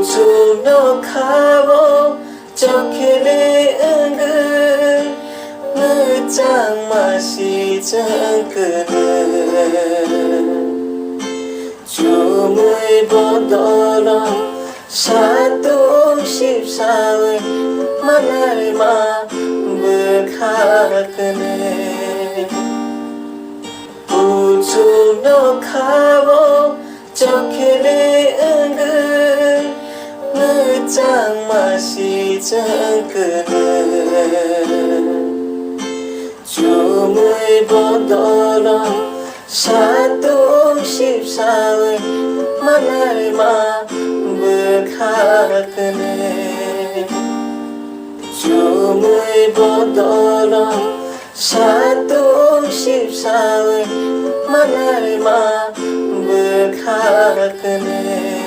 부족하고 적게내 은근 늦장 마시장 그는 주물 보더러 사또 십사의 만날 마음을 가그네 부족하고 적게내 은근 늦장 마시장 그는 주물 보더러 사또 십사의 만날 마음을 가그네 주물 보더러 사또 십사의 만날 마음을 가그네